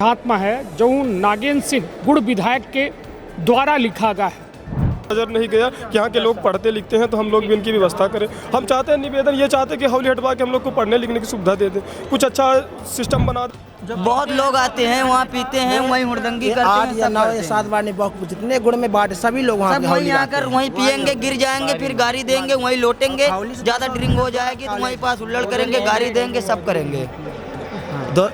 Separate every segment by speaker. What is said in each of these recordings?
Speaker 1: आत्मा है जो नागेंद्र सिंह गुड़ विधायक के द्वारा लिखा गया है।
Speaker 2: नजर नहीं गया कि यहाँ के लोग पढ़ते लिखते हैं, तो हम लोग भी उनकी व्यवस्था करें। हम चाहते हैं, निवेदन ये चाहते हैं कि हौली हटवा के हम लोग को पढ़ने लिखने की सुविधा दे दें, कुछ अच्छा सिस्टम बना दें।
Speaker 3: बहुत लोग आते हैं वहाँ पीते हैं, वहीं हुड़दंगी करते हैं।
Speaker 4: 8 या 9 या 7 बार नहीं, जितने गुड़ में बांटे सभी लोग वहाँ
Speaker 3: वहीं आकर वहीं पियेंगे, गिर जाएंगे, फिर गाड़ी देंगे, वहीं लौटेंगे। ज़्यादा ड्रिंक हो जाएगी तो वहीं पास हुल्लड़ करेंगे, गाड़ी देंगे, सब करेंगे।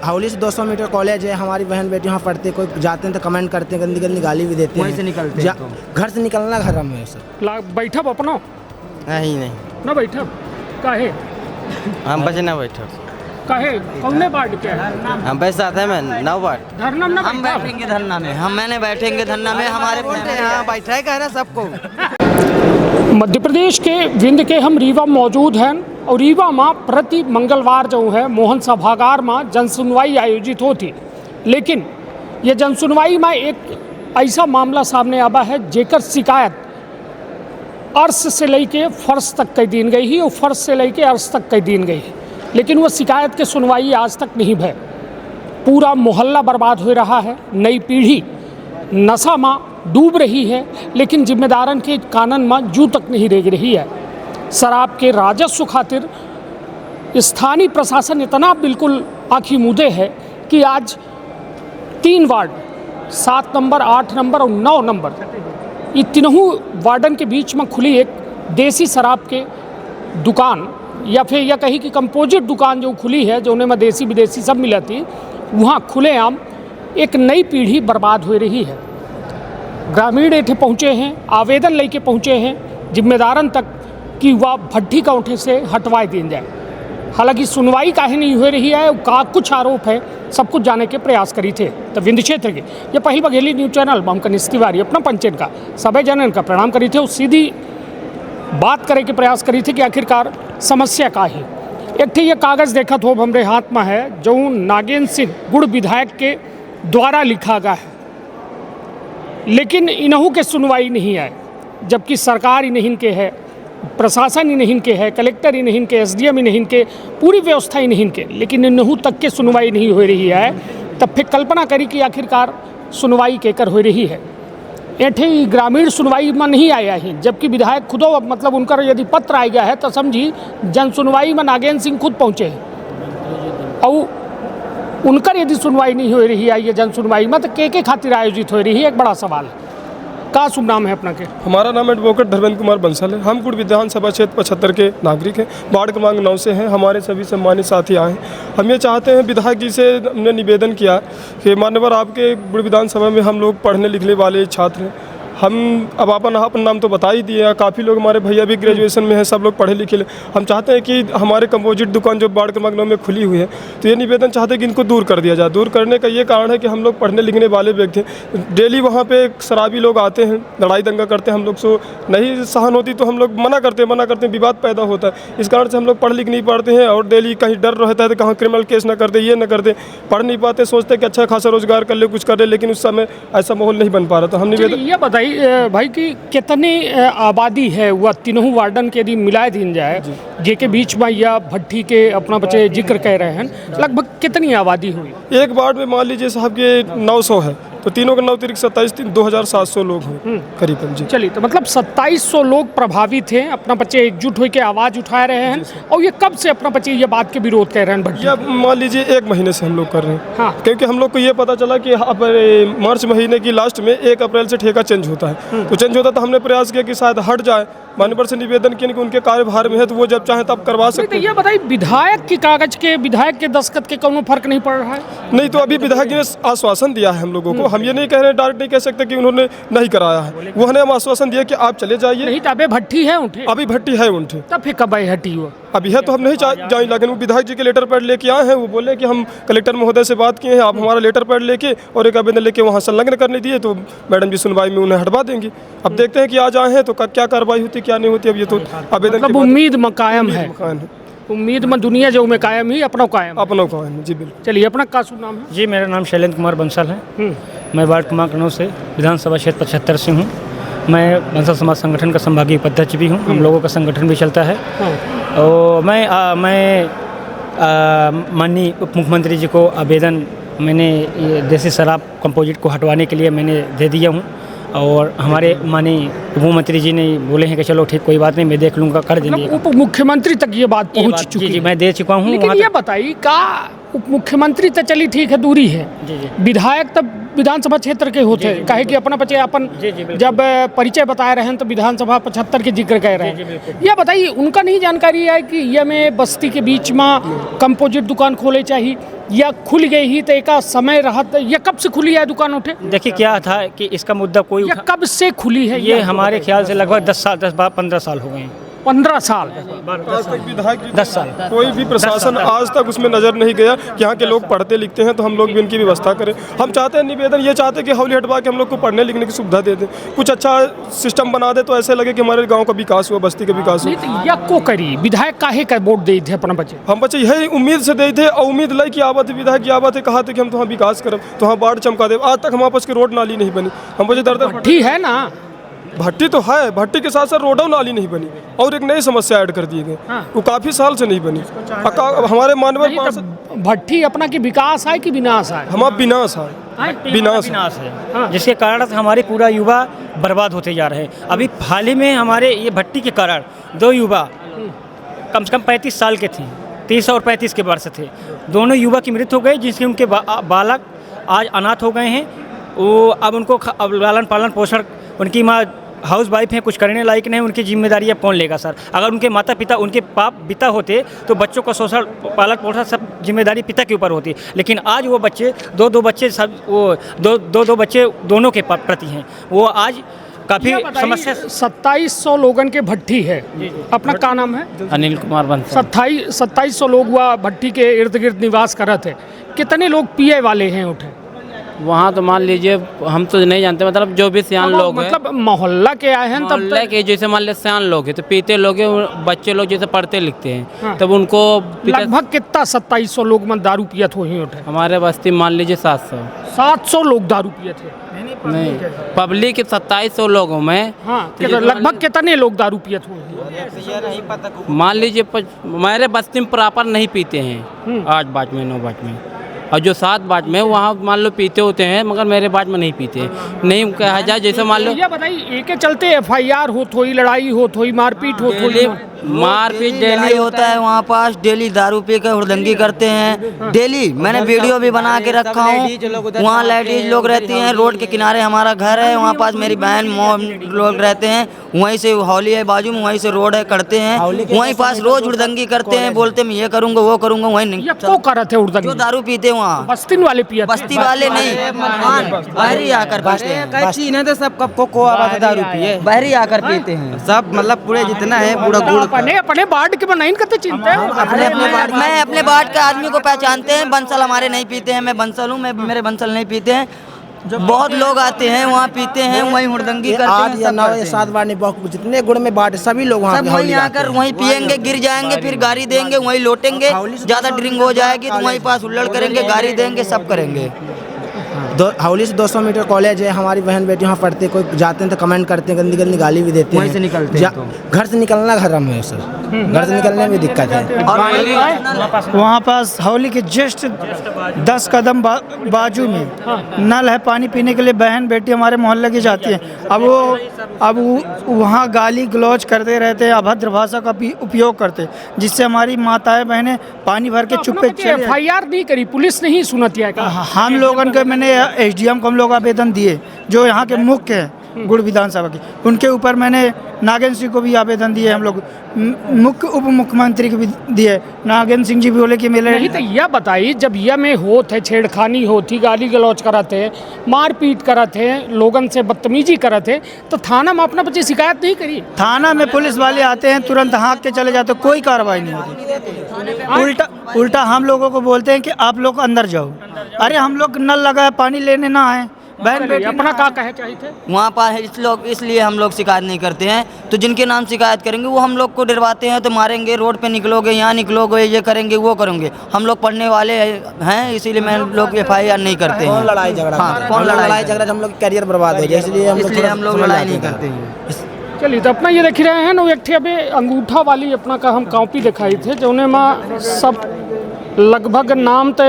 Speaker 4: हावली से 200 मीटर कॉलेज है, हमारी बहन बेटी वहाँ पढ़ते, कोई जाते हैं तो कमेंट करते हैं, गंदी गंदी गाली भी देते हैं।
Speaker 3: वहीं से निकलते हैं तो।
Speaker 4: घर से निकलना घर में सर।
Speaker 1: बैठब अपना
Speaker 3: नहीं
Speaker 1: न बैठब काहे
Speaker 3: हम बचे ना बैठो
Speaker 1: काहे कौने बाढ़ के है?
Speaker 3: हम पैसा थे मैं 9 बार
Speaker 1: धरना में
Speaker 3: हम बैठेंगे धरना में, मैंने बैठेंगे धरना में, हमारे यहाँ बैठा है कह रहे सबको।
Speaker 1: मध्य प्रदेश के विंध्य के हम रीवा मौजूद हैं और रीवा में प्रति मंगलवार जो है मोहन सभागार में जनसुनवाई आयोजित होती, लेकिन ये जनसुनवाई में एक ऐसा मामला सामने आवा है जेकर शिकायत अर्श से लेके फर्श तक कई दिन गई ही और फर्श से लेके अर्श तक कई दिन गई, लेकिन वो शिकायत के सुनवाई आज तक नहीं भय। पूरा मोहल्ला बर्बाद हो रहा है, नई पीढ़ी नशा में डूब रही है, लेकिन जिम्मेदारन के कानन में जू तक नहीं रेग रही है। शराब के राजस्व खातिर स्थानीय प्रशासन इतना बिल्कुल आँखी मूंदे है कि आज 3 वार्ड 7 नंबर 8 नंबर और 9 नंबर ये तीनों वार्डन के बीच में खुली एक देसी शराब के दुकान या फिर यह कही कि कंपोजिट दुकान जो खुली है, जो उन्हें में देसी विदेशी सब मिला थी, वहाँ खुलेआम एक नई पीढ़ी बर्बाद हो रही है। ग्रामीण एठे पहुँचे हैं, आवेदन लेके पहुँचे हैं जिम्मेदारन तक कि वह भट्टी का उठे से हटवाए दी जाए। हालांकि सुनवाई काहे नहीं हो रही है, का कुछ आरोप है, सब कुछ जाने के प्रयास करी थे। तो विंध्य क्षेत्र के ये पहली बघेली न्यूज़ चैनल हम कनिष्ठ तिवारी अपना पंचायत का सभी जनन का प्रणाम करी थे और सीधी बात करे के प्रयास करी थे कि आखिरकार समस्या का है। एक ठे ये कागज़ देखा तो हमरे हाथ में है जो नागेंद्र सिंह गुड़ विधायक के द्वारा लिखा गया है, लेकिन इन्हों के सुनवाई नहीं आए, जबकि सरकार ही नहीं के है, प्रशासन ही नहीं के है, कलेक्टर ही नहीं के, SDM ही नहीं के, पूरी व्यवस्था ही नहीं के, लेकिन इन्हों तक के सुनवाई नहीं हो रही है। तब फिर कल्पना करी कि आखिरकार सुनवाई केकर हो रही है। ऐठे ग्रामीण सुनवाई में नहीं आया है, जबकि विधायक खुदो मतलब उनका यदि पत्र आ गया है तो समझी जन सुनवाई में नागेंद्र सिंह खुद पहुँचे हैं और उनकर यदि सुनवाई नहीं हो रही है ये जन सुनवाई में तो के खातिर आयोजित हो रही है, एक बड़ा सवाल है। का शुभ नाम है अपना के?
Speaker 2: हमारा नाम एडवोकेट धर्मेंद्र कुमार बंसल है। हम गुड़ विधानसभा क्षेत्र 75 के नागरिक हैं, वार्ड क्रमांक 9 से हैं। हमारे सभी सम्मानित साथी आए हैं। हम ये चाहते हैं, विधायक जी से हमने निवेदन किया कि मान्यवर आपके गुड़ विधानसभा में हम लोग पढ़ने लिखने वाले छात्र हैं। हम अब अपन नाम तो बता ही दिए, काफ़ी लोग हमारे भैया भी ग्रेजुएशन में हैं, सब लोग पढ़े लिखे। हम चाहते हैं कि हमारे कंपोजिट दुकान जो वार्ड क्रमांक 9 में खुली हुई है, तो ये निवेदन चाहते हैं कि इनको दूर कर दिया जाए। दूर करने का ये कारण है कि हम लोग पढ़ने लिखने वाले व्यक्ति हैं। डेली वहाँ पे शराबी लोग आते हैं, लड़ाई दंगा करते हैं। हम लोग से नहीं सहन होती तो हम लोग मना करते हैं, विवाद पैदा होता है। इस कारण से हम लोग पढ़ लिख नहीं पाते हैं और डेली कहीं डर रहता है तो कहाँ क्रिमिनल केस ना कर दे, ये ना कर दे, पढ़ नहीं पाते, सोचते कि अच्छा खासा रोजगार कर ले, कुछ कर ले, लेकिन उस समय ऐसा माहौल नहीं बन पा रहा। तो हम निवेदन
Speaker 1: ये बताइए भाई कि कितनी आबादी है वह तीनों वार्डन के यदि मिलाए दिन जाए जेके बीच में या भट्टी के अपना बच्चे जिक्र कह रहे हैं, लगभग कितनी आबादी हुई?
Speaker 2: एक वार्ड में मान लीजिए साहब के 900 है, तो तीनों के 9 तिरिक 27 2700 लोग हैं करीबन जी।
Speaker 1: चलिए, तो मतलब 2700 लोग प्रभावित हैं, अपना बच्चे एकजुट होकर आवाज़ उठा रहे हैं। और ये कब से अपना बच्चे ये बात के विरोध कर रहे हैं भट्टी?
Speaker 2: ये मान लीजिए 1 महीने से हम लोग कर रहे हैं।
Speaker 1: हाँ।
Speaker 2: क्योंकि हम लोग को ये पता चला कि अब मार्च महीने की लास्ट में 1 अप्रैल से ठेका चेंज होता है, तो चेंज होता तो हमने प्रयास किया कि शायद हट जाए। मान्यवर से निवेदन किया कि उनके कार्यभार में है तो वो जब चाहे तब करवा सकते हैं।
Speaker 1: ये बताइए, विधायक के कागज के, विधायक के दस्तखत के कोनो फर्क नहीं पड़ रहा है?
Speaker 2: नहीं, तो अभी विधायक ने आश्वासन दिया है हम लोगों को। हम ये नहीं कह रहे, डायरेक्ट नहीं कह सकते कि उन्होंने नहीं कराया है। वो हमें आश्वासन दिया कि आप चले जाइए।
Speaker 1: नहीं तो अबे भट्टी है उठे,
Speaker 2: अभी भट्टी है उनके,
Speaker 1: तब फिर कब आई हटी हुआ?
Speaker 2: अभी है तो हम नहीं जाए, लेकिन वो विधायक जी के लेटर पैड लेके आए हैं। वो बोले कि हम कलेक्टर महोदय से बात किए हैं, आप हमारा लेटर पैड लेके और एक आवेदन लेके वहाँ संलग्न करने दिए, तो मैडम जी सुनवाई में उन्हें हटवा देंगी। अब देखते हैं कि आज आए हैं तो क्या कार्रवाई होती क्या नहीं होती। अब ये तो आवेदन
Speaker 1: मतलब उम्मीद में कायम है, उम्मीद में दुनिया जो में कायम ही अपना कायम
Speaker 2: जी बिल्कुल।
Speaker 1: चलिए, अपना का शुभ नाम है?
Speaker 5: जी, मेरा नाम शैलेंद्र कुमार बंसल है। मैं वार्ड क्रमांक 9 से विधानसभा क्षेत्र 75 से हूँ। मैं बंसल समाज संगठन का संभागीय उपाध्यक्ष भी हूँ। हम लोगों का संगठन भी चलता है। और मैं माननीय उप मुख्यमंत्री जी को आवेदन मैंने ये देसी शराब कंपोजिट को हटवाने के लिए मैंने दे दिया हूँ और हमारे माननीय उप मंत्री जी ने बोले हैं कि चलो ठीक कोई बात नहीं, मैं देख लूँगा, कर देंगे।
Speaker 1: उप मुख्यमंत्री तक ये बात पहुंच चुकी
Speaker 5: जी
Speaker 1: है।
Speaker 5: मैं दे चुका हूँ।
Speaker 1: लेकिन ये बताइए का उप मुख्यमंत्री तो चली ठीक है, दूरी है, विधायक तब विधानसभा क्षेत्र के होते हैं, कहे कि अपना बच्चे अपन जब परिचय बताए रहे हैं तो विधानसभा 75 के जिक्र कह रहे हैं। यह बताइए उनका नहीं जानकारी है कि यह में बस्ती के बीच में कंपोजिट दुकान खोले चाहिए या खुल गई ही तो एक समय रहा, यह कब से खुली है दुकान उठे?
Speaker 5: देखिए क्या था कि इसका मुद्दा कोई
Speaker 1: यह कब से खुली है?
Speaker 5: ये हमारे ख्याल से लगभग 10-15 साल हो गए हैं।
Speaker 1: 15 साल।
Speaker 2: आज तक विधायक
Speaker 5: 10 साल
Speaker 2: कोई भी प्रशासन आज तक उसमें नज़र नहीं गया कि यहाँ के लोग पढ़ते लिखते हैं, तो हम लोग भी इनकी व्यवस्था करें। हम चाहते हैं, निवेदन ये चाहते हैं कि हौली हटवा के हम लोग को पढ़ने लिखने की सुविधा दे दें, कुछ अच्छा सिस्टम बना दे तो ऐसे लगे कि हमारे गाँव का विकास हुआ, बस्ती का विकास हुआ।
Speaker 1: नहीं तो यह को करी विधायक काहे का वोट दे थे अपना बच्चे?
Speaker 2: हम बच्चे यही उम्मीद से दे थे और उम्मीद लाई कि आवत विधायक की आवत है, कहा था कि हम तो वहाँ विकास करें, तो वहाँ बाढ़ चमका दे। आज तक हमारे पास की रोड नाली नहीं बनी। हम बच्चे दर
Speaker 1: ठीक है ना,
Speaker 2: भट्टी तो है, भट्टी के साथ साथ रोड और नाली नहीं बनी और एक नई समस्या ऐड कर दिए गए, वो काफ़ी साल से नहीं बनी। हमारे मानव
Speaker 1: भट्टी अपना की विकास है कि विनाश है?
Speaker 2: हमारा विनाश है, विनाश
Speaker 5: है, जिसके कारण से हमारे पूरा युवा बर्बाद होते जा रहे हैं। अभी हाल ही में हमारे ये भट्टी के कारण 2 युवा कम से कम 35 साल के थे, 30 और 35 के वर्ष थे, दोनों युवा की मृत्यु हो गई, जिसके उनके बालक आज अनाथ हो गए हैं। वो अब उनको अब लालन पालन पोषण, उनकी माँ हाउस वाइफ हैं, कुछ करने लायक नहीं, उनकी जिम्मेदारी अब कौन लेगा सर? अगर उनके माता पिता, उनके बाप पिता होते तो बच्चों का शोषण, पालक पोषण सब जिम्मेदारी पिता के ऊपर होती। लेकिन आज वो बच्चे दो बच्चे सब वो दो बच्चे दोनों के प्रति हैं, वो आज काफ़ी समस्या।
Speaker 1: 2700 लोगों के भट्टी है, अपना क्या नाम है?
Speaker 5: अनिल कुमार बंसल।
Speaker 1: 2700 लोग हुआ भट्टी के इर्द गिर्द निवास करते हैं। कितने लोग पिए वाले हैं उठे
Speaker 6: वहाँ? तो मान लीजिए हम तो नहीं जानते, मतलब जो भी सियान लोग हैं,
Speaker 1: मतलब मोहल्ला के आए हैं, तब
Speaker 6: मोहल्ले के जैसे मान लीजिए सियान लोग हैं तो पीते लोग हैं, बच्चे लोग जैसे पढ़ते लिखते हैं,
Speaker 1: हाँ।
Speaker 6: तब उनको
Speaker 1: लगभग कितना 2700 लोग में दारू पियत हो ही उठे?
Speaker 6: हमारे बस्ती मान लीजिए
Speaker 1: 700 लोग दारू पिए थे।
Speaker 6: नहीं, पब्लिक 2700 लोगों में
Speaker 1: हाँ, लगभग कितने लोग दारू पियत हो?
Speaker 6: मान लीजिए हमारे बस्ती में प्रॉपर नहीं पीते हैं, 8 बाज में 9 बाज में, और जो 7 बाज में वहाँ मान लो पीते होते हैं, मगर मेरे बाज में नहीं पीते। नहीं कहा जाए जैसे मान लो,
Speaker 1: ये बताइए एक चलते FIR होत होई, लड़ाई होत होई, मारपीट होत होई,
Speaker 3: मारपीट डेली होता है वहाँ पास, डेली दारू पी कर हुड़दंगी करते हैं डेली। मैंने वीडियो भी बना के रखा हूँ। वहाँ लेडीज लोग रहती हैं, रोड के किनारे हमारा घर है, वहाँ पास मेरी बहन मॉम लोग रहते हैं, वहीं से हौली है बाजू में, वहीं से रोड है, करते हैं वहीं पास रोज हुड़दंगी करते हैं, बोलते मैं ये करूँगा वो करूँगा, वहीं नहीं
Speaker 1: करते हुड़दंगी।
Speaker 3: जो दारू पीते वहाँ
Speaker 1: बस्ती वाले पिए,
Speaker 3: बस्ती वाले नहीं, बाहरी आकर पीते हैं,
Speaker 7: तो सब को आवाज दारू पिए,
Speaker 3: बाहरी आकर पीते हैं
Speaker 7: सब मतलब पूरे जितना है पूरा गुड़।
Speaker 1: अपने बाढ़ के बनाइन करते चिंता है।
Speaker 3: मैं अपने बाढ़ के आदमी को पहचानते हैं, बंसल हमारे नहीं पीते हैं, मैं बंसल हूँ, मेरे बंसल नहीं पीते हैं। बहुत लोग आते हैं वहाँ पीते हैं, वहीं हुड़दंगी करते हैं,
Speaker 4: 8 या 9 या 7 बार नहीं, बहुत जितने गुड़ में बांटे सभी लोग वहाँ
Speaker 3: सब वहीं आकर वहीं पियेंगे, गिर जाएंगे, फिर गाड़ी देंगे, वहीं लौटेंगे, ज़्यादा ड्रिंक हो जाएगी तो वहीं पास हुल्लड़ करेंगे, गाड़ी देंगे, सब करेंगे।
Speaker 4: हौली से 200 मीटर कॉलेज है, हमारी बहन बेटी वहाँ पढ़ते, कोई जाते हैं तो कमेंट करते हैं, गंदी गंदी गाली भी देते हैं,
Speaker 3: वहीं से निकलते हैं तो।
Speaker 4: घर से निकलना हराम है सर, घर से निकलने में दिक्कत है।
Speaker 8: वहाँ पास हौली के जस्ट 10 कदम बाजू में नल है, पानी पीने के लिए बहन बेटी हमारे मोहल्ले की जाती है। अब वहाँ गाली गलौज करते रहते हैं, अभद्र भाषा का भी उपयोग करते, जिससे हमारी माताएं बहनें पानी भर के चुप्पे
Speaker 1: FIR नहीं करी, पुलिस नहीं सुनती है।
Speaker 8: हम लोगों के मैंने SDM को हम लोग आवेदन दिए, जो यहाँ के मुख्य हैं गुड़ विधानसभा की, उनके ऊपर मैंने नागेंद्र सिंह को भी आवेदन दिए, हम लोग मुख्य उप मुख्यमंत्री को भी दिए। नागेंद्र सिंह जी भी बोले कि मेरे
Speaker 1: नहीं तो यह बताइए, जब यह में होत है, छेड़खानी होती, गाली गलौज करते हैं, मारपीट करते हैं, लोगन से बदतमीजी करते हैं, तो थाना में अपना बच्चे शिकायत नहीं करी?
Speaker 8: थाना में पुलिस वाले आते हैं, तुरंत हाँक के चले जाते, कोई कार्रवाई नहीं होती। उल्टा हम लोगों को बोलते हैं कि आप लोग अंदर जाओ। अरे हम लोग नल लगाए, पानी लेने ना आए, बहन बेटी
Speaker 1: अपना क्या कहे चाहिए थे?
Speaker 3: वहाँ पर इसलिए हम लोग शिकायत नहीं करते हैं, तो जिनके नाम शिकायत करेंगे वो हम लोग को डरवाते हैं, तो मारेंगे, रोड पे निकलोगे, यहाँ निकलोगे, ये करेंगे वो करेंगे। हम लोग पढ़ने वाले हैं, इसीलिए मैं लोग FIR नहीं करते हैं।
Speaker 4: लड़ाई झगड़ा,
Speaker 3: हाँ, कौन लड़ाई
Speaker 4: झगड़ा, हम लोग कैरियर बर्बाद हो जाए, इसलिए हम लोग
Speaker 3: लड़ाई नहीं करते हैं।
Speaker 1: चलिए तो अपना ये देख रहे हैं ना, एक अभी अंगूठा वाली अपना का हम कॉपी दिखाई थे, जो सब लगभग नाम तो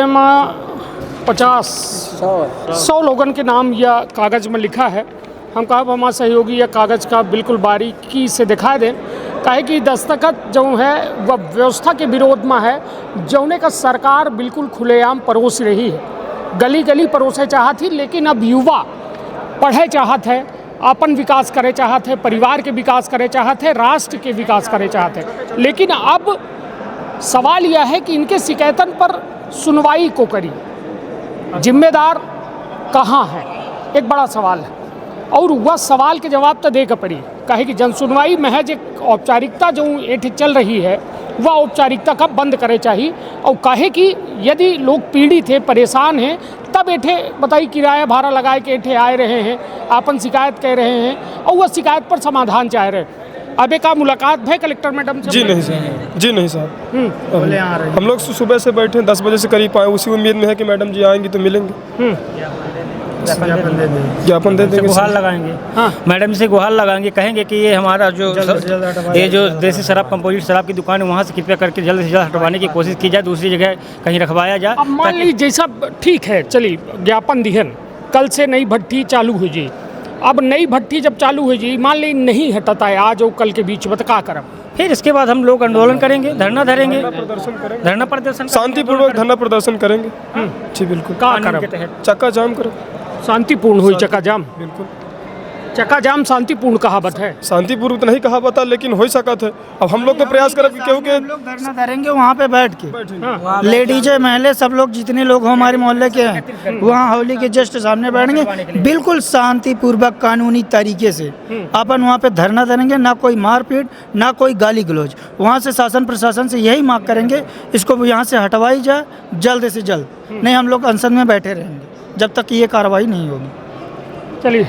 Speaker 1: 100 लोगों के नाम यह कागज़ में लिखा है। हम कहा हमारा सहयोगी यह कागज़ का बिल्कुल बारीकी से दिखा दें, काहे कि दस्तखत जो है वह व्यवस्था के विरोध में है, जौने का सरकार बिल्कुल खुलेआम परोस रही है, गली गली परोसे चाहत थी। लेकिन अब युवा पढ़े चाहत है, अपन विकास करे चाहत है, परिवार के विकास करे चाहत है, राष्ट्र के विकास करे चाहत है। लेकिन अब सवाल यह है कि इनके शिकायतन पर सुनवाई को करी, जिम्मेदार कहाँ है, एक बड़ा सवाल है। और वह सवाल के जवाब तो दे के पड़ी, कहे कि जन सुनवाई महज एक औपचारिकता जो एठ चल रही है वह औपचारिकता का बंद करे चाहिए। और कहे कि यदि लोग पीड़ित है, परेशान हैं, तब एठे बताइए किराया भाड़ा लगाए के एठे आए रहे हैं, आपन शिकायत कह रहे हैं और वह शिकायत पर समाधान चाह रहे हैं। अब एक मुलाकात है कलेक्टर मैडम से?
Speaker 2: जी नहीं सर, जी नहीं साहब, हम लोग सुबह से बैठे 10 बजे से करीब आए, उसी उम्मीद में है कि मैडम जी आएंगी तो मिलेंगे, ज्ञापन दे देंगे,
Speaker 5: गुहार लगाएंगे। हाँ, मैडम से गुहार लगाएंगे, कहेंगे कि ये हमारा जो ये जो देसी शराब कंपोजिट शराब की दुकान है वहाँ से कृपया करके जल्द से जल्द हटवाने की कोशिश की जाए, दूसरी जगह कहीं रखवाया जाए।
Speaker 1: अब मान लीजिए जैसा ठीक है, चलिए ज्ञापन दिहन, कल से नई भट्टी चालू हो जाए। अब नई भट्टी जब चालू हो जाए, मान लीजिए नहीं हटता है आज और कल के बीच में, तो क्या करब?
Speaker 5: फिर इसके बाद हम लोग आंदोलन करेंगे, धरना धरेंगे, धरना प्रदर्शन
Speaker 2: शांतिपूर्वक धरना प्रदर्शन करेंगे। जी बिल्कुल,
Speaker 1: क्या करब?
Speaker 2: चक्का जाम करो,
Speaker 1: शांतिपूर्ण हुई चक्का जाम?
Speaker 2: बिल्कुल,
Speaker 1: चक्का जाम शांतिपूर्ण कहावत है,
Speaker 2: शांतिपूर्वक तो नहीं कहा बता, लेकिन हो सकत है। अब हम लोग तो प्रयास करें क्योंकि
Speaker 8: हम लोग धरना धरेंगे वहाँ पे बैठ के, लेडीजें महिला सब लोग जितने लोग हमारे मोहल्ले के हैं वहाँ हौली के जस्ट सामने बैठेंगे, बिल्कुल शांतिपूर्वक कानूनी तरीके से अपन वहाँ पे धरना धरेंगे। ना कोई मारपीट, ना कोई गाली गलौज। वहाँ से शासन प्रशासन से यही मांग करेंगे इसको यहाँ से हटवाई जाए जल्द से जल्द, नहीं हम लोग अनशन में बैठे रहेंगे जब तक ये कार्रवाई नहीं होगी।
Speaker 1: चलिए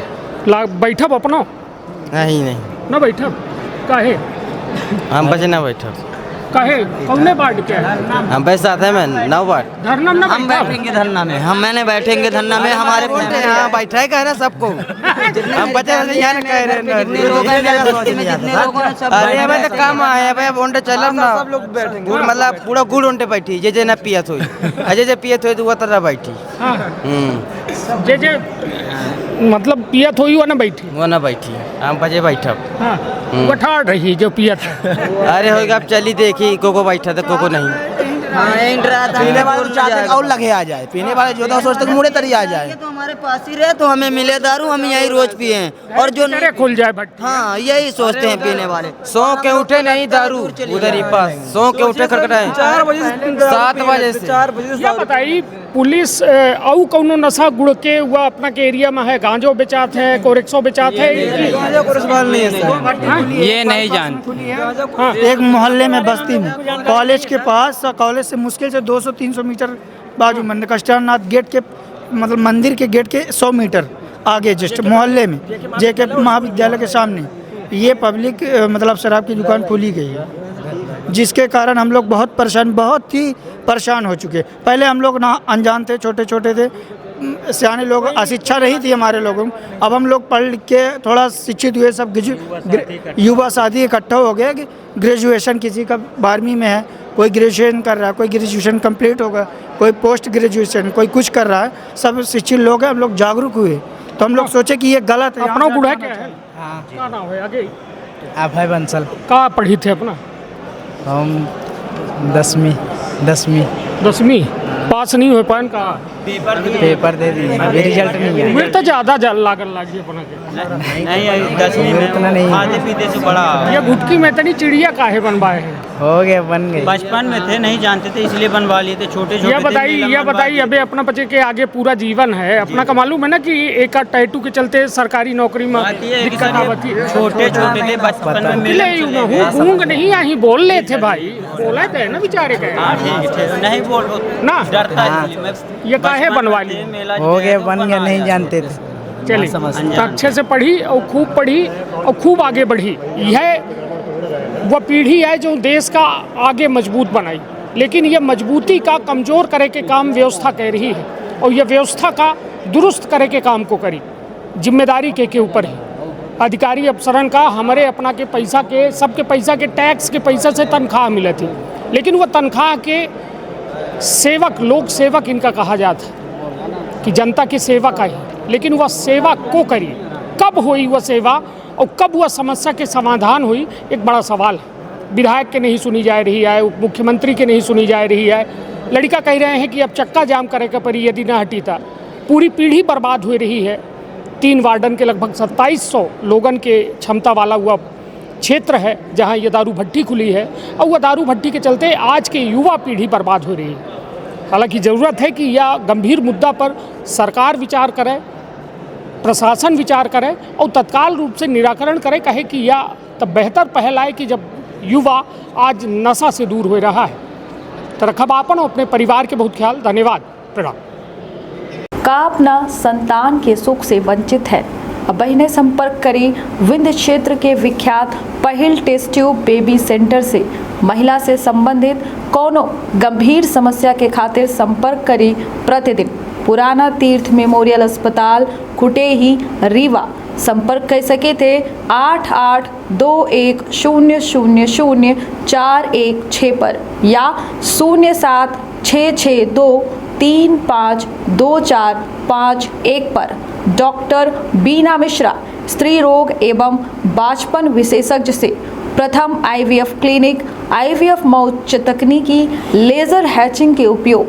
Speaker 1: बैठब अपनो?
Speaker 7: नहीं
Speaker 1: ना बैठब? काहे?
Speaker 7: हम बचे ना बैठो,
Speaker 1: काहे? कौने बार्ड के है?
Speaker 7: हम पैसा आते हैं 9 बार
Speaker 1: धरना में
Speaker 3: हम बैठेंगे धरना में, हम मैंने बैठेंगे धरना में, हमारे
Speaker 7: यहाँ बैठा है कह रहे सबको, हम बचे यहाँ न कह रहे अरे हमें तो काम आए भाई, अब ओंटे चलब ना सब लोग बैठेंगे, मतलब पूरा गुड़ ओंटे बैठी, जे ना पियत हुई, अजय जे पियत हुई तो वो तरह बैठी,
Speaker 1: जे मतलब पियत हुई वो ना बैठी,
Speaker 7: वो ना बैठी, हम बजे बैठब।
Speaker 1: हाँ, वो ठाड़ रही जो पियत है।
Speaker 7: अरे होगा अब चली देखी, कोको बैठा था कोको नहीं।
Speaker 4: पीने वाले चाहते हैं और लगे आ जाए, पीने वाले जो था सोचते मुड़े तरी आ जाए,
Speaker 3: तो हमारे पास ही रहे तो हमें मिले दारू, हम यही रोज पिए, और जो
Speaker 1: तेरे खुल जाए भट्टी।
Speaker 3: हाँ यही सोचते हैं पीने वाले।
Speaker 7: सो के उठे नहीं दारू उधर ही पास, सो के उठे खटखटाए 4 बजे से 7 बजे से 4 बजे से।
Speaker 1: क्या बताइए पुलिस औ कौनो नशा गुड़ के हुआ अपना के एरिया में है, गांजो बेचात है, कोरेक्सो बेचात है,
Speaker 6: ये नहीं जानते।
Speaker 8: एक मोहल्ले में बस्ती में कॉलेज के पास, कॉलेज से मुश्किल से 200-300 मीटर बाजू मंदिर कष्टारनाथ गेट के मतलब मंदिर के गेट के 100 मीटर आगे जस्ट मोहल्ले में जेके महाविद्यालय के सामने ये पब्लिक मतलब शराब की दुकान खोली गई है, जिसके कारण हम लोग बहुत ही परेशान हो चुके। पहले हम लोग ना अनजान थे, छोटे छोटे थे, सियाने लोग, अशिक्षा नहीं थी हमारे लोगों में। अब हम लोग पढ़ लिख के थोड़ा शिक्षित हुए, सब युवा साथी इकट्ठा हो गए। ग्रेजुएशन किसी का 12वीं में है, कोई ग्रेजुएशन कर रहा है, कोई ग्रेजुएशन कंप्लीट होगा, कोई पोस्ट ग्रेजुएशन, कोई कुछ कर रहा है, सब शिक्षित लोग हैं। हम लोग जागरूक हुए तो हम लोग सोचे कि ये गलत है।
Speaker 1: अपना गुड़ा क्या है? क्या नाम है आगे?
Speaker 4: अभय बंसल।
Speaker 1: कहाँ पढ़ी थे अपना?
Speaker 4: हम 10वीं
Speaker 1: पास नहीं हो पाए का?
Speaker 4: पेपर दे दिए, अभी रिजल्ट नहीं है।
Speaker 1: उम्र तो ज़्यादा लागल लागी अपना के।
Speaker 7: नहीं 10वीं में
Speaker 4: इतना नहीं,
Speaker 7: आधे पीते से बड़ा
Speaker 1: ये गुटकी में तनी चिड़िया काहे बनवाए हैं?
Speaker 4: हो गए, बन गए।
Speaker 7: बचपन में थे, नहीं जानते थे इसलिए बनवा लिए थे, छोटे छोटे।
Speaker 1: ये बताइए अबे अपना बच्चे के आगे पूरा जीवन है अपना का, मालूम है ना कि एक आध टैटू के चलते सरकारी नौकरी में दिक्कत आवती है।
Speaker 7: छोटे छोटे थे बचपन में मिले,
Speaker 1: गूंग नहीं आई बोल ले थे भाई, बोला थे ना बेचारे के
Speaker 7: नहीं बोल
Speaker 1: ना,
Speaker 7: डरता है।
Speaker 1: ये काहे बनवा ली?
Speaker 4: हो गए, बन गए, नहीं जानते थे।
Speaker 1: चलिए अच्छे से पढ़ी और खूब आगे बढ़ी। यह वह पीढ़ी है जो देश का आगे मजबूत बनाई, लेकिन यह मजबूती का कमज़ोर करे के काम व्यवस्था कह रही है, और यह व्यवस्था का दुरुस्त करे के काम को करी। जिम्मेदारी के ऊपर है अधिकारी अफसरन का। हमारे अपना के पैसा के, सबके पैसा के, टैक्स के पैसा से तनख्वाह मिले थी, लेकिन वह तनख्वाह के सेवक, लोक सेवक इनका कहा जाता है। कि जनता की सेवा का ही, लेकिन वह सेवा को करी, कब हुई वह सेवा और कब वह समस्या के समाधान हुई, एक बड़ा सवाल है। विधायक के नहीं सुनी जा रही है, उप मुख्यमंत्री के नहीं सुनी जा रही है। लड़का कह रहे हैं कि अब चक्का जाम करे का परी यदि ना हटी था। पूरी पीढ़ी बर्बाद हो रही है। 3 वार्डन के लगभग 2700 लोगन के क्षमता वाला हुआ क्षेत्र है जहां ये दारू भट्टी खुली है और वह दारू भट्टी के चलते आज के युवा पीढ़ी बर्बाद हो रही है। हालांकि ज़रूरत है कि यह गंभीर मुद्दा पर सरकार विचार करे, प्रशासन विचार करे और तत्काल रूप से निराकरण करे। कहे कि यह तब बेहतर पहल आए कि जब युवा आज नशा से दूर हो रहा है। तो रखब आपन और अपने परिवार के बहुत ख्याल। धन्यवाद। प्रणाम।
Speaker 9: का अपना संतान के सुख से वंचित है? अब बहने संपर्क करी विंध्य क्षेत्र के विख्यात पहिल टेस्ट ट्यूब बेबी सेंटर से। महिला से संबंधित कोनो गंभीर समस्या के खातिर संपर्क करी प्रतिदिन पुराना तीर्थ मेमोरियल अस्पताल कुटेही रीवा। संपर्क कर सके थे 8821000416 पर या 0766235245 पर। डॉक्टर बीना मिश्रा स्त्री रोग एवं बांझपन विशेषज्ञ से प्रथम IVF क्लिनिक, IVF मौत तकनीकी, लेजर हैचिंग के उपयोग,